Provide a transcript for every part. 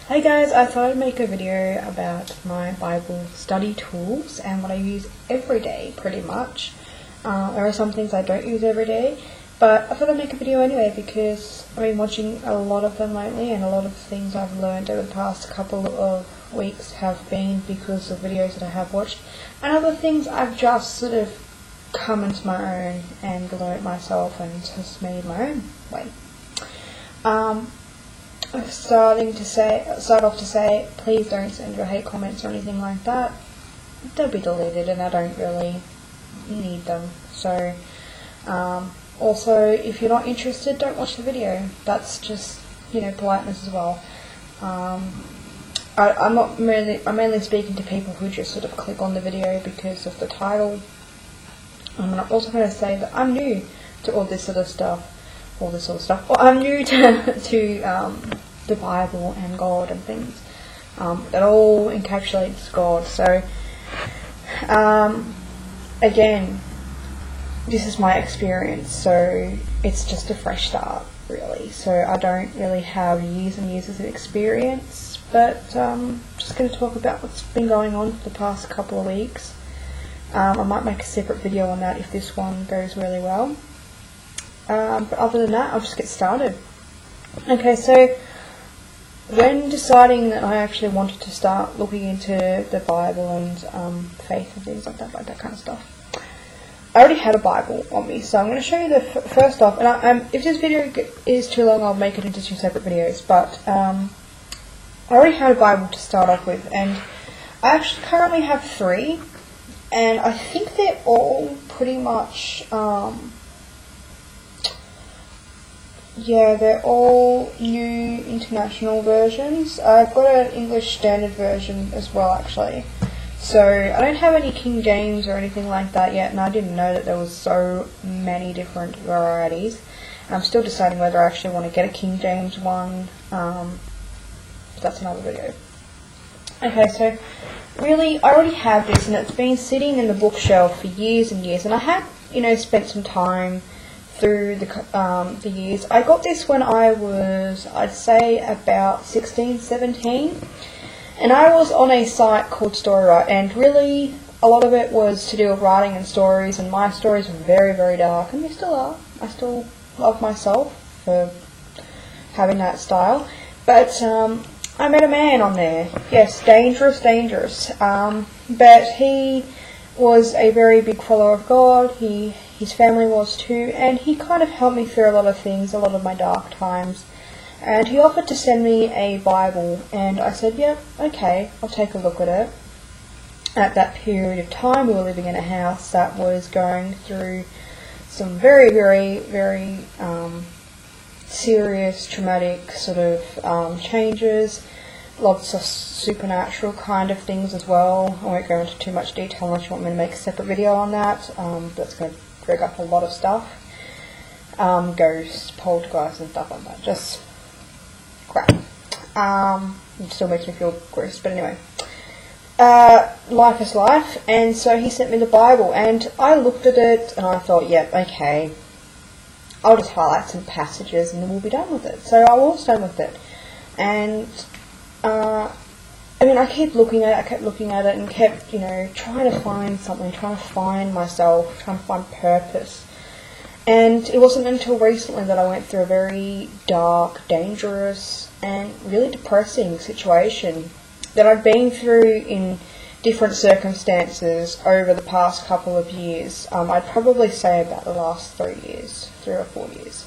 Hey guys, I thought I'd make a video about my Bible study tools and what I use every day pretty much. There are some things I don't use every day, but I thought I'd make a video anyway because I've been watching a lot of them lately, and a lot of things I've learned over the past couple of weeks have been because of videos that I have watched, and other things I've just sort of come into my own and learnt myself and just made my own way. I'm start off to say, please don't send your hate comments or anything like that. They'll be deleted and I don't really need them. So, also, if you're not interested, don't watch the video. That's just, politeness as well. I'm mainly speaking to people who just sort of click on the video because of the title. I'm also going to say that I'm new to all this sort of stuff. Well, I'm new to the Bible and God and things. That all encapsulates God. So, again, this is my experience. So it's just a fresh start, really. So I don't really have years and years of experience, but just going to talk about what's been going on for the past couple of weeks. I might make a separate video on that if this one goes really well. But other than that, I'll just get started. Okay, so when deciding that I actually wanted to start looking into the Bible and faith and things like that kind of stuff, I already had a Bible on me, so I'm going to show you first off. And if this video is too long, I'll make it into two separate videos. But I already had a Bible to start off with, and I actually currently have 3, and I think they're all pretty much. They're all new international versions. I've got an English Standard version as well, actually. So I don't have any King James or anything like that yet, and I didn't know that there was so many different varieties. And I'm still deciding whether I actually want to get a King James one. But that's another video. Okay, so really, I already have this, and it's been sitting in the bookshelf for years and years, and I had, spent some time through the years. I got this when I was, I'd say, about 16, 17, and I was on a site called Storywrite, and really a lot of it was to do with writing and stories, and my stories were very, very dark, and they still are. I still love myself for having that style, but I met a man on there. Yes, dangerous, but he was a very big follower of God. His family was too, and he kind of helped me through a lot of things, a lot of my dark times. And he offered to send me a Bible, and I said, yep, okay, I'll take a look at it. At that period of time, we were living in a house that was going through some very, very, very serious, traumatic sort of changes. Lots of supernatural kind of things as well. I won't go into too much detail unless you want me to make a separate video on that. That's going to drag up a lot of stuff. Ghosts, poltergeists and stuff like that. Just crap. It still makes me feel gross, but anyway. Life is life, and so he sent me the Bible, and I looked at it and I thought, yep, okay, I'll just highlight some passages and then we'll be done with it. So I was done with it. And I kept looking at it and kept, trying to find something, trying to find myself, trying to find purpose. And it wasn't until recently that I went through a very dark, dangerous, and really depressing situation that I've been through in different circumstances over the past couple of years. I'd probably say about the last 3 or 4 years.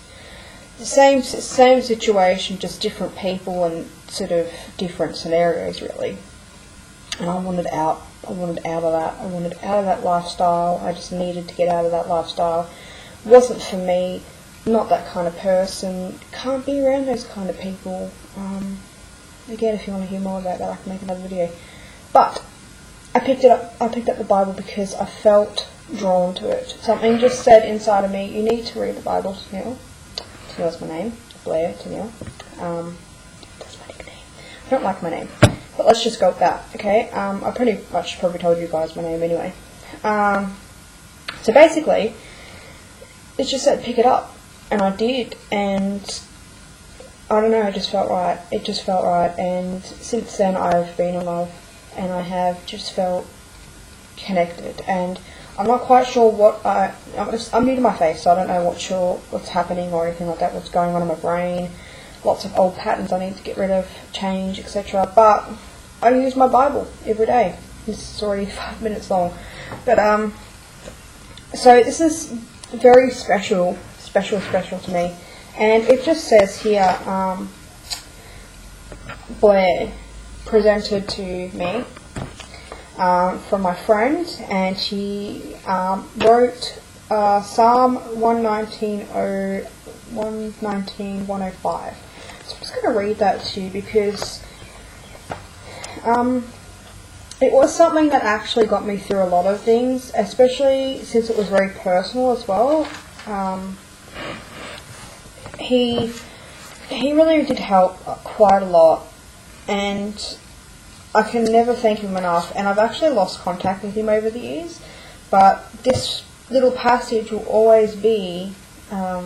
The same situation, just different people and sort of different scenarios, really. And I wanted out. I wanted out of that. I wanted out of that lifestyle. I just needed to get out of that lifestyle. It wasn't for me. Not that kind of person. Can't be around those kind of people. Again, if you want to hear more about that, I can make another video. But I picked up the Bible because I felt drawn to it. Something just said inside of me, you need to read the Bible, Tennille. Tennille's my name. Blair, Tennille. That's my nickname. I don't like my name. But let's just go with that, okay? I pretty much probably told you guys my name anyway. So basically, it just said pick it up. And I did. And I don't know, it just felt right. It just felt right, and since then I've been in love, and I have just felt connected, and I'm not quite sure I'm new to my faith, so I don't know what's happening or anything like that, what's going on in my brain, lots of old patterns I need to get rid of, change, etc. But I use my Bible every day. This is already 5 minutes long, but so this is very special to me, and it just says here, Blair presented to me from my friend, and he wrote Psalm 119:105. So I'm just going to read that to you because it was something that actually got me through a lot of things, especially since it was very personal as well. He really did help quite a lot, and I can never thank him enough, and I've actually lost contact with him over the years, but this little passage will always be a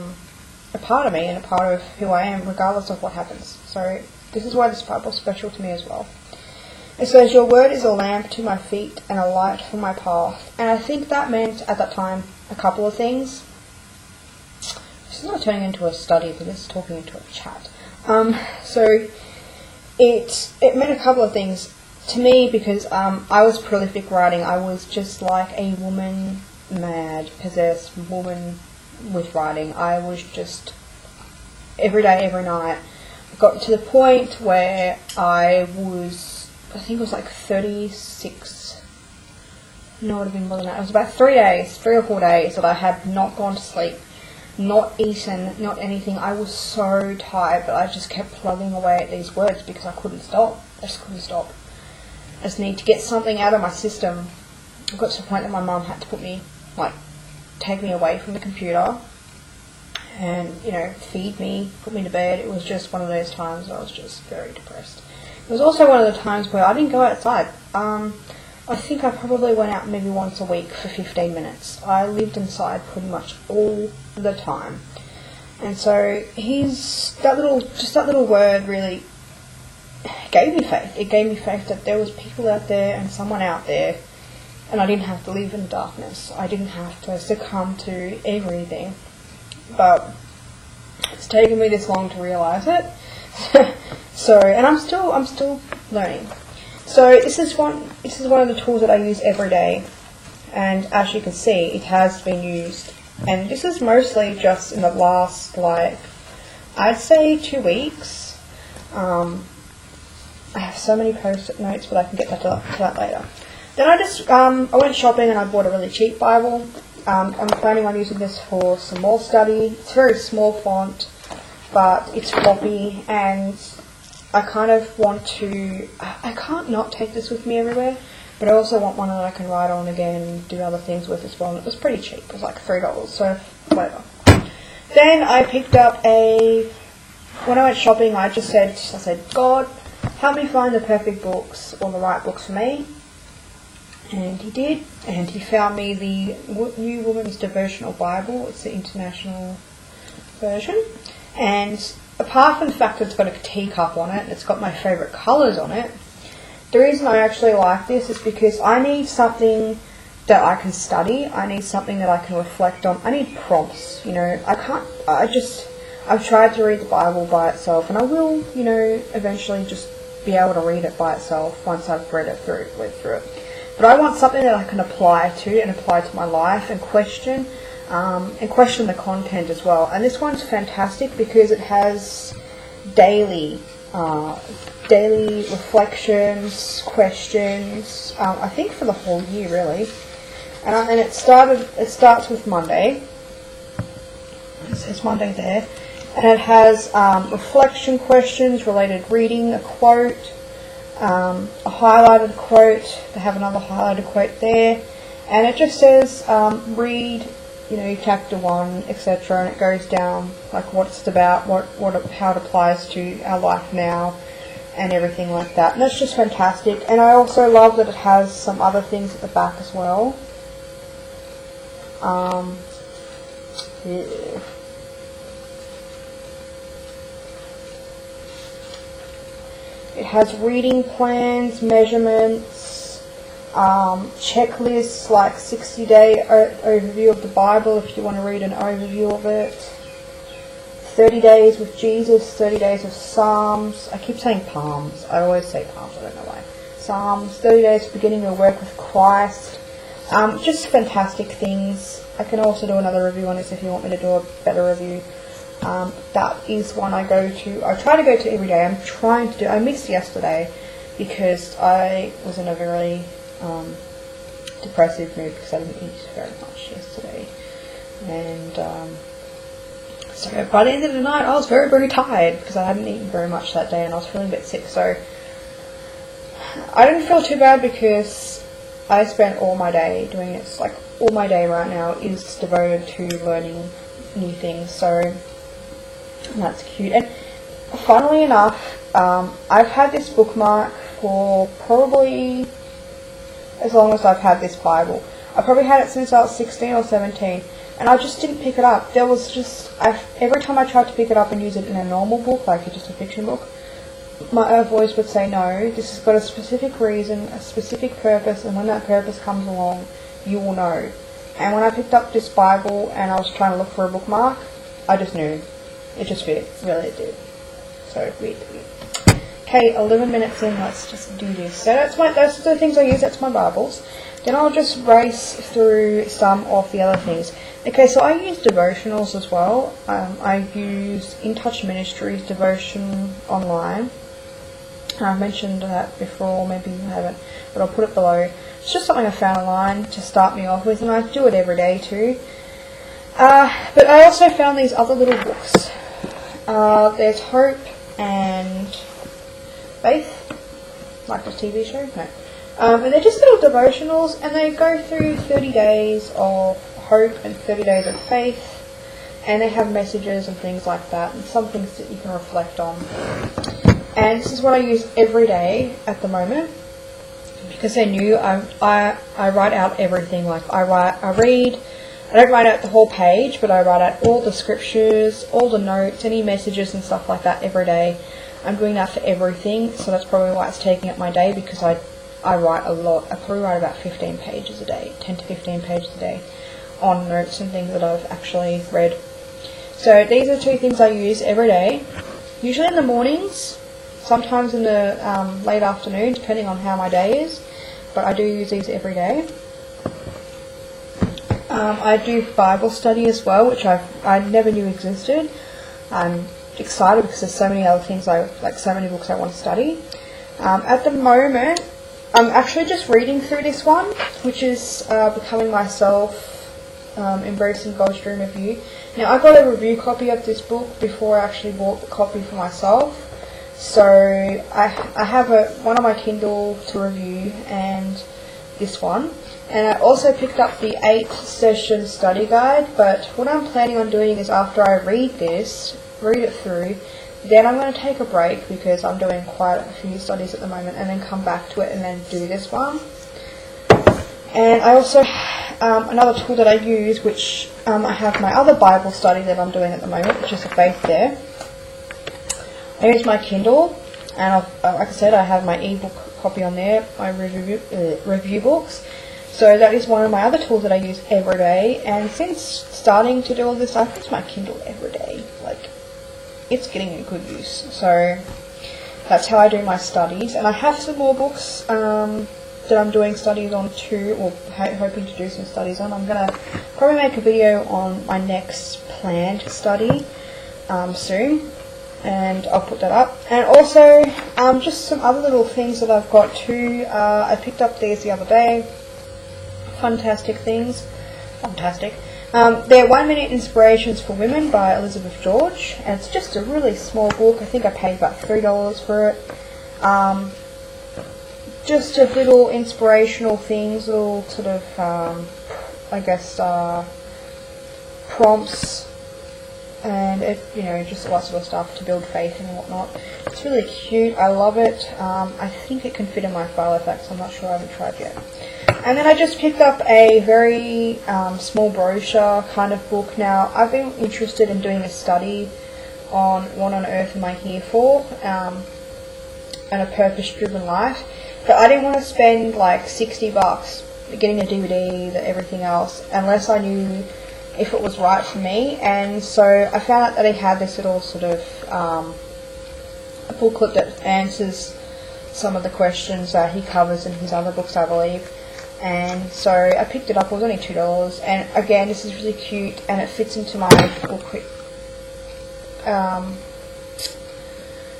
part of me and a part of who I am, regardless of what happens. So this is why this Bible is special to me as well. It says, "Your word is a lamp to my feet and a light for my path." And I think that meant, at that time, a couple of things. This is not turning into a study, but this is talking into a chat. So it meant a couple of things to me, because I was prolific writing. I was just like a woman, mad, possessed woman with writing. I was just every day, every night. I got to the point where I think it was like 36. No, it would have been more than that. It was about 3 or 4 days that I had not gone to sleep, not eaten, not anything. I was so tired, but I just kept plugging away at these words because I couldn't stop. I just couldn't stop. I just need to get something out of my system. I got to the point that my mum had to take me away from the computer and, feed me, put me to bed. It was just one of those times where I was just very depressed. It was also one of the times where I didn't go outside. I think I probably went out maybe once a week for 15 minutes. I lived inside pretty much all the time. And so that little word really gave me faith. It gave me faith that there was people out there and someone out there, and I didn't have to live in darkness. I didn't have to succumb to everything. But it's taken me this long to realise it. And I'm still learning. So this is one of the tools that I use every day, and as you can see, it has been used. And this is mostly just in the last, I'd say 2 weeks. I have so many post-it notes, but I can get to that later. Then I went shopping and I bought a really cheap Bible. I'm planning on using this for some more study. It's very small font, but it's floppy, and I kind of want to, I can't not take this with me everywhere, but I also want one that I can write on again and do other things with as well, and it was pretty cheap. It was like $3, so whatever. Then I picked up when I went shopping, I said, "God, help me find the perfect books, or the right books for me." And he did, and he found me the New Woman's Devotional Bible. It's the international version, and apart from the fact that it's got a teacup on it and it's got my favourite colours on it, the reason I actually like this is because I need something that I can study. I need something that I can reflect on. I need prompts, I've tried to read the Bible by itself, and I will, eventually just be able to read it by itself once I've read through it. But I want something that I can apply to my life and question the content as well. And this one's fantastic because it has daily reflections, questions, I think for the whole year really. And it starts with Monday. It says Monday there. And it has reflection questions, related reading, a quote, a highlighted quote. They have another highlighted quote there. And it just says read, chapter 1, etc. And it goes down what it's about, how it applies to our life now, and everything like that. And it's just fantastic. And I also love that it has some other things at the back as well. It has reading plans, measurements, checklists like 60-day overview of the Bible if you want to read an overview of it. 30 days with Jesus, 30 days of Psalms. I keep saying palms. I always say palms, I don't know why. Psalms, 30 days beginning your work with Christ. Just fantastic things. I can also do another review on this if you want me to do a better review. That is one I go to. I try to go to every day. I missed yesterday because I was in a very depressive mood because I didn't eat very much yesterday. And so by the end of the night I was very, very tired because I hadn't eaten very much that day and I was feeling a bit sick. So I didn't feel too bad because I spent all my day doing it. Like all my day right now is devoted to learning new things. So that's cute. And funnily enough, I've had this bookmark for probably as long as I've had this Bible. I probably had it since I was 16 or 17, and I just didn't pick it up. There was just, every time I tried to pick it up and use it in a normal book, like just a fiction book, my voice would say, no, this has got a specific reason, a specific purpose, and when that purpose comes along, you will know. And when I picked up this Bible and I was trying to look for a bookmark, I just knew. It just fit. Really, it did. So, weird. Okay, 11 minutes in, let's just do this. So those are the things I use, that's my Bibles. Then I'll just race through some of the other things. Okay, so I use devotionals as well. I use In Touch Ministries devotion online. I've mentioned that before, maybe you haven't, but I'll put it below. It's just something I found online to start me off with, and I do it every day too. But I also found these other little books. There's Hope and Faith, like the TV show. No. And they're just little devotionals, and they go through 30 days of hope and 30 days of faith, and they have messages and things like that, and some things that you can reflect on. And this is what I use every day at the moment, because they're new. I write out everything. Like I read. I don't write out the whole page, but I write out all the scriptures, all the notes, any messages and stuff like that every day. I'm doing that for everything, so that's probably why it's taking up my day, because I write a lot. I probably write about 15 pages a day, 10 to 15 pages a day on notes and things that I've actually read. So these are two things I use every day, usually in the mornings, sometimes in the late afternoon, depending on how my day is, but I do use these every day. I do Bible study as well, which I never knew existed. I'm excited because there's so many other things, so many books I want to study. At the moment, I'm actually just reading through this one, which is Becoming Myself, Embracing God's Dream of You. Now, I got a review copy of this book before I actually bought the copy for myself. So I have one on my Kindle to review and this one. And I also picked up the 8-session study guide, but what I'm planning on doing is after I read it through, then I'm going to take a break because I'm doing quite a few studies at the moment, and then come back to it and then do this one. And I also, another tool that I use, which I have my other Bible study that I'm doing at the moment, which is the Faith there. I use my Kindle, and like I said, I have my ebook copy on there, my review books. So that is one of my other tools that I use every day, and since starting to do all this, I use my Kindle every day. Like, it's getting a good use. So that's how I do my studies, and I have some more books that I'm doing studies on too, or hoping to do some studies on. I'm going to probably make a video on my next planned study soon, and I'll put that up. And also just some other little things that I've got too. I picked up these the other day. Fantastic things. Fantastic. They're 1-minute inspirations for women by Elizabeth George, and it's just a really small book. I think I paid about $3 for it. Just a little inspirational things, little sort of, prompts, and it, just lots of stuff to build faith and whatnot. It's really cute. I love it. I think it can fit in my file effects. I'm not sure. I haven't tried yet. And then I just picked up a very small brochure kind of book. Now, I've been interested in doing a study on what on earth am I here for. and a purpose-driven life. But I didn't want to spend like $60 getting a DVD, everything else, unless I knew if it was right for me. And so I found out that he had this little sort of a booklet that answers some of the questions that he covers in his other books, I believe. And so I picked it up. It was only $2, and again, this is really cute, and it fits into my book.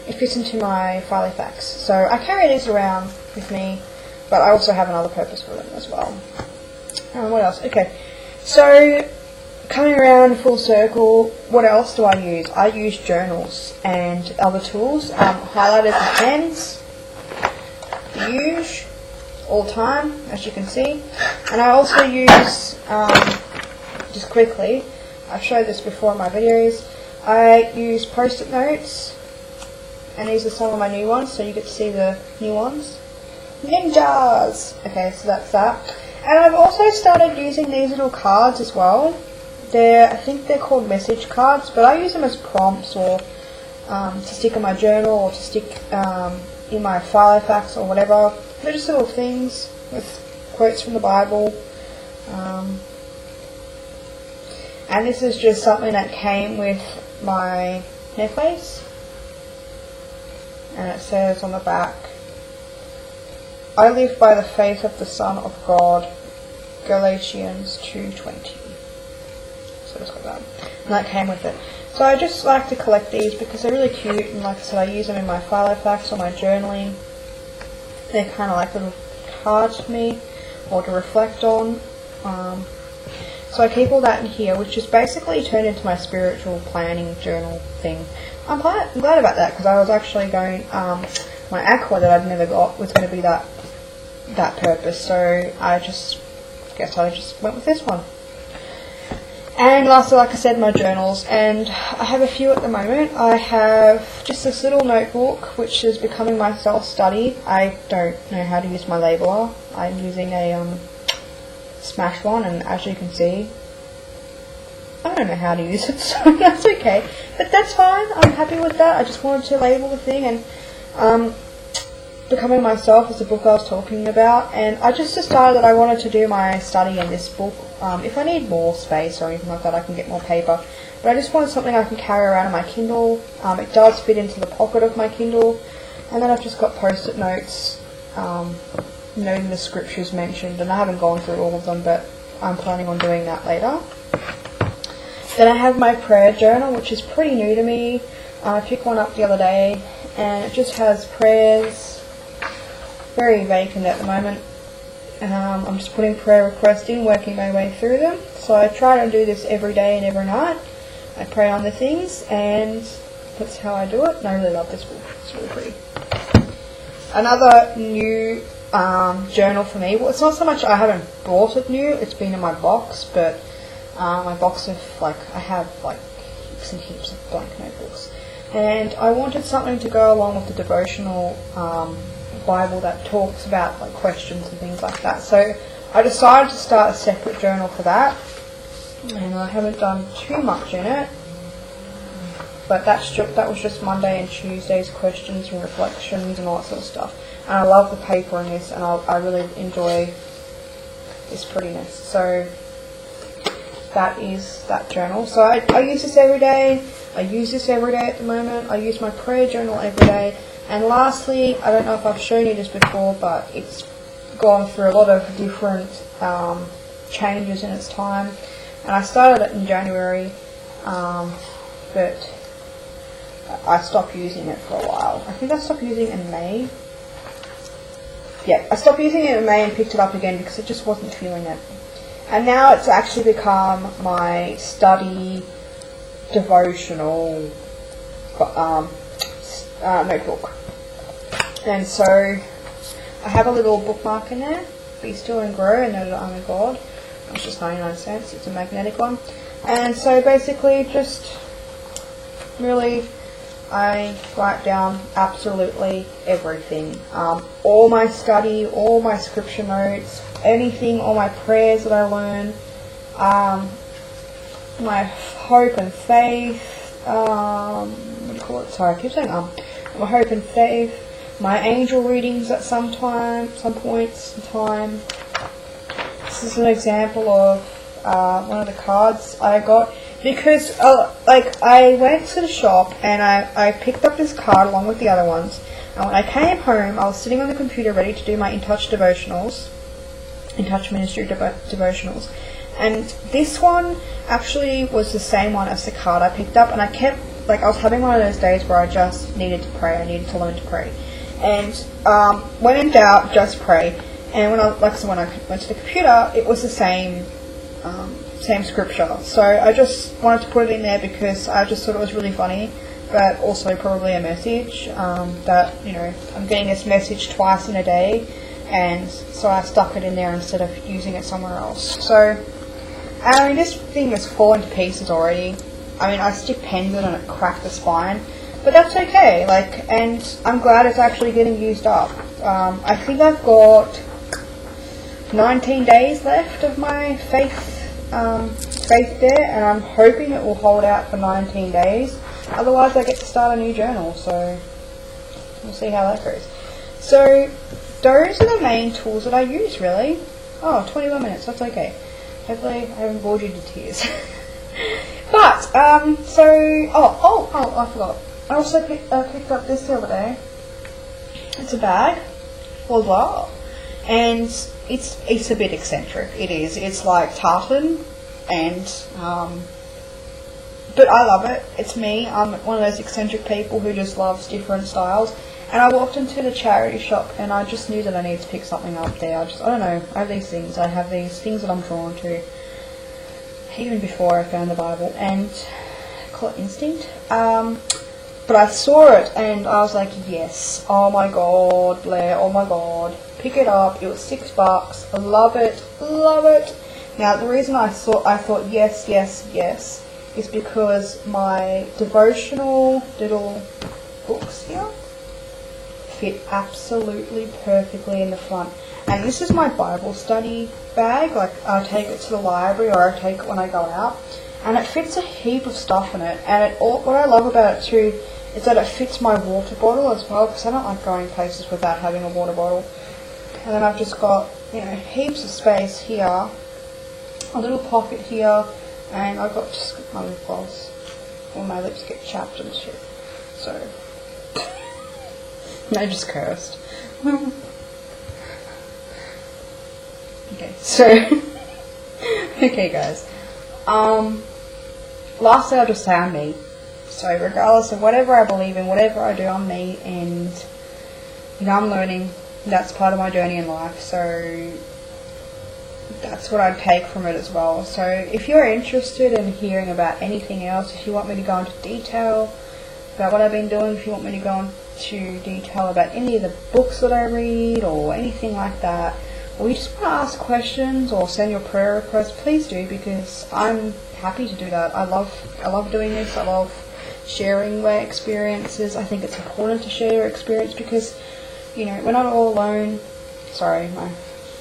It fits into my Farley Facts. So I carry these around with me, but I also have another purpose for them as well. What else? Okay, so coming around full circle, what else do I use? I use journals and other tools, highlighters and pens, use all the time, as you can see. And I also use, just quickly, I've showed this before in my videos, I use post-it notes, and these are some of my new ones, so you get to see the new ones. Ninjas! Okay, so that's that. And I've also started using these little cards as well. I think they're called message cards, but I use them as prompts, or to stick in my journal, or to stick in my Farley Facts or whatever. They're just little things with quotes from the Bible. And this is just something that came with my necklace. And it says on the back, I live by the faith of the Son of God, Galatians 2:20. So it's got that. And that came with it. So I just like to collect these because they're really cute, and like I said, I use them in my Farley Facts or my journaling. They're kind of like little cards for me, or to reflect on. So I keep all that in here, which is basically turned into my spiritual planning journal thing. I'm glad about that, because I was actually going, my aqua that I've never got was going to be that purpose, so I guess I just went with this one. And lastly, like I said, my journals, and I have a few at the moment. I have just this little notebook, which is becoming my self-study. I don't know how to use my labeler. I'm using a Smash one, and as you can see, I don't know how to use it, so that's okay. But that's fine, I'm happy with that. I just wanted to label the thing, and Becoming Myself is the book I was talking about, and I just decided that I wanted to do my study in this book. If I need more space or anything like that, I can get more paper. But I just wanted something I can carry around in my Kindle. It does fit into the pocket of my Kindle. And then I've just got post-it notes, noting the scriptures mentioned. And I haven't gone through all of them, but I'm planning on doing that later. Then I have my prayer journal, which is pretty new to me. I picked one up the other day, and it just has prayers. Very vacant at the moment. I'm just putting prayer requests in, working my way through them. So I try to do this every day and every night. I pray on the things, and that's how I do it. And I really love this book. It's really pretty. Another new journal for me. Well, it's not so much I haven't bought it new. It's been in my box, but my box of I have heaps and heaps of blank notebooks. And I wanted something to go along with the devotional Bible that talks about questions and things like that. So I decided to start a separate journal for that, and I haven't done too much in it, but that was just Monday and Tuesday's questions and reflections and all that sort of stuff. And I love the paper in this, and I really enjoy this prettiness. So that is that journal. So I use this every day. I use this every day at the moment. I use my prayer journal every day. And lastly, I don't know if I've shown you this before, but it's gone through a lot of different changes in its time. And I started it in January, but I stopped using it for a while. I think I stopped using it in May. Yeah, I stopped using it in May and picked it up again because it just wasn't feeling it. And now it's actually become my study devotional notebook. And so I have a little bookmark in there, Be Still and Grow, and Know That I'm a God. It's just 99 cents, it's a magnetic one. And so basically just really I write down absolutely everything. All my study, all my scripture notes, anything, all my prayers that I learn, my hope and faith, what do you call it? Sorry, I keep saying my hope and faith, my angel readings at some points in time. This is an example of one of the cards I got because I went to the shop and I picked up this card along with the other ones, and when I came home I was sitting on the computer ready to do my In Touch devotionals, In Touch Ministry devotionals, and this one actually was the same one as the card I picked up, and I was having one of those days where I just needed to pray. I needed to learn to pray. And when in doubt, just pray. And when I went to the computer, it was the same scripture. So I just wanted to put it in there because I just thought it was really funny, but also probably a message that, I'm getting this message twice in a day, and so I stuck it in there instead of using it somewhere else. So, this thing is falling to pieces already. I stick pens in and it cracked the spine, but that's okay, and I'm glad it's actually getting used up. I think I've got 19 days left of my faith there, and I'm hoping it will hold out for 19 days. Otherwise I get to start a new journal, so we'll see how that goes. So those are the main tools that I use, really. 21 minutes, that's okay. Hopefully I haven't bored you to tears. But, I forgot. I also picked up this the other day. It's a bag. Voila. And it's a bit eccentric. It is. It's like tartan, and but I love it. It's me. I'm one of those eccentric people who just loves different styles. And I walked into the charity shop and I just knew that I needed to pick something up there. I don't know. I have these things. I have these things that I'm drawn to. Even before I found the Bible, and I call it instinct. But I saw it and I was like, yes, oh my god, Blair, oh my god, pick it up. It was $6. I love it. Now the reason I thought yes is because my devotional little books here fit absolutely perfectly in the front. And this is my Bible study bag. I take it to the library, or I take it when I go out, and it fits a heap of stuff in it. And what I love about it too is that it fits my water bottle as well, because I don't like going places without having a water bottle. And then I've just got heaps of space here, a little pocket here, and I've got just my lip gloss, or my lips get chapped and shit. So I just cursed. Okay, so okay guys, lastly I'll just say I'm me. So regardless of whatever I believe in, whatever I do, I'm me, and I'm learning. That's part of my journey in life, so that's what I'd take from it as well. So if you're interested in hearing about anything else, if you want me to go into detail about what I've been doing, if you want me to go into detail about any of the books that I read or anything like that, or you just want to ask questions or send your prayer requests, please do, because I'm happy to do that. I love doing this. I love sharing my experiences. I think it's important to share your experience because, we're not all alone. Sorry, my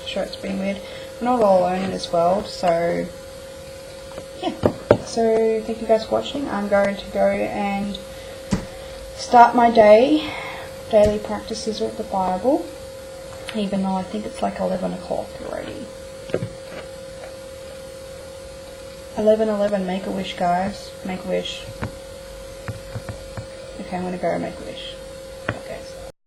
shirt's being weird. We're not all alone in this world, so yeah. So thank you guys for watching. I'm going to go and start my daily practices with the Bible, even though I think it's like 11 o'clock already. 11:11, make a wish, guys. Make a wish. Okay, I'm going to go make a wish.